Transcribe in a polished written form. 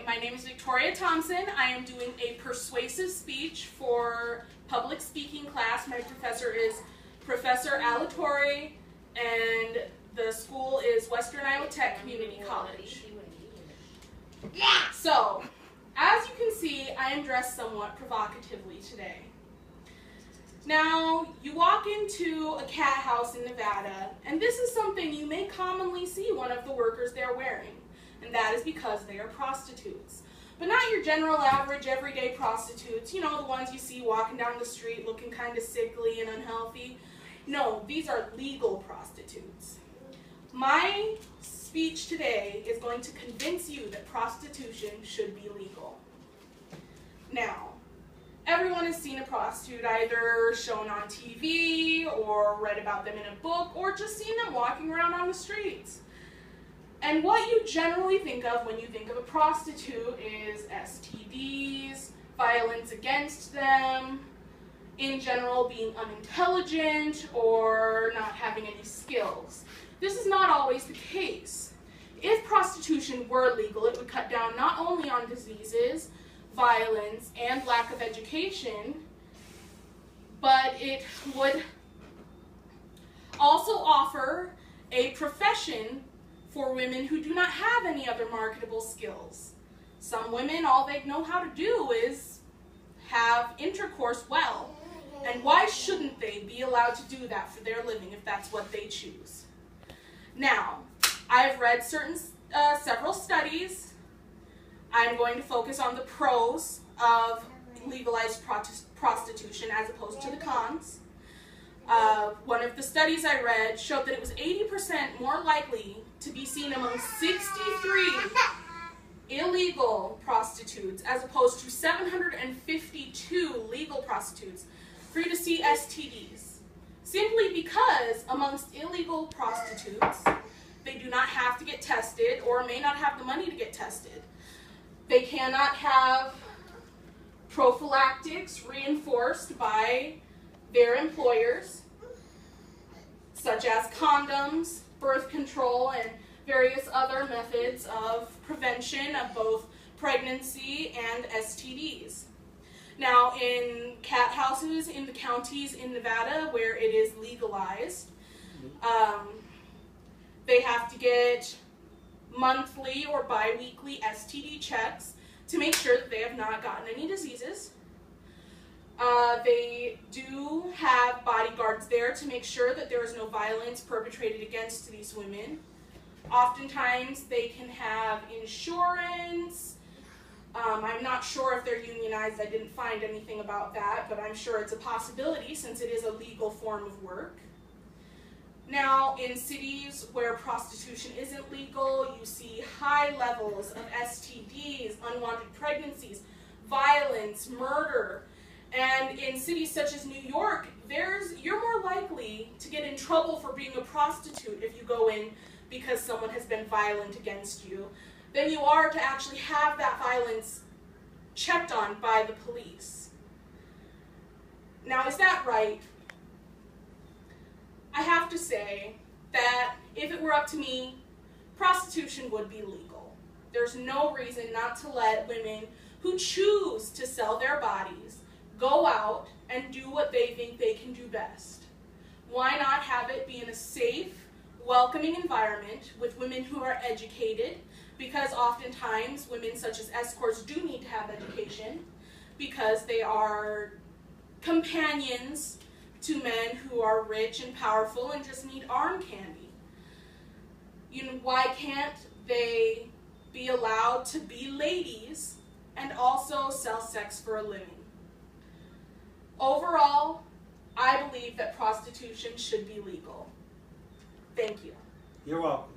Hi, my name is Victoria Thompson. I am doing a persuasive speech for public speaking class. My professor is Professor Alatorre, and the school is Western Iowa Tech Community College. So, as you can see, I am dressed somewhat provocatively today. Now, you walk into a cat house in Nevada, and this is something you may commonly see one of the workers there wearing, and that is because they are prostitutes. But not your general average everyday prostitutes, you know, the ones you see walking down the street looking kind of sickly and unhealthy. No, these are legal prostitutes. My speech today is going to convince you that prostitution should be legal. Now, everyone has seen a prostitute either shown on TV or read about them in a book or just seen them walking around on the streets. And what you generally think of when you think of a prostitute is STDs, violence against them, in general being unintelligent or not having any skills. This is not always the case. If prostitution were legal, it would cut down not only on diseases, violence, and lack of education, but it would also offer a profession for women who do not have any other marketable skills. Some women, all they know how to do is have intercourse well, and why shouldn't they be allowed to do that for their living if that's what they choose? Now, I have read several studies. I'm going to focus on the pros of legalized prostitution as opposed to the cons. One of the studies I read showed that it was 80% more likely to be seen among 63 illegal prostitutes as opposed to 752 legal prostitutes for you to see STDs. Simply because amongst illegal prostitutes, they do not have to get tested or may not have the money to get tested. They cannot have prophylactics reinforced by their employers, such as condoms, birth control, and various other methods of prevention of both pregnancy and STDs. Now, in cat houses in the counties in Nevada where it is legalized, they have to get monthly or bi-weekly STD checks to make sure that they have not gotten any diseases. They do have bodyguards there to make sure that there is no violence perpetrated against these women. Oftentimes they can have insurance. I'm not sure if they're unionized. I didn't find anything about that, but I'm sure it's a possibility since it is a legal form of work. Now, in cities where prostitution isn't legal, you see high levels of STDs, unwanted pregnancies, violence, murder. And in cities such as New York, you're more likely to get in trouble for being a prostitute if you go in because someone has been violent against you than you are to actually have that violence checked on by the police. Now, is that right? I have to say that if it were up to me, prostitution would be legal. There's no reason not to let women who choose to sell their bodies go out and do what they think they can do best. Why not have it be in a safe, welcoming environment with women who are educated, because oftentimes women such as escorts do need to have education because they are companions to men who are rich and powerful and just need arm candy. You know, why can't they be allowed to be ladies and also sell sex for a living? Overall, I believe that prostitution should be legal. Thank you. You're welcome.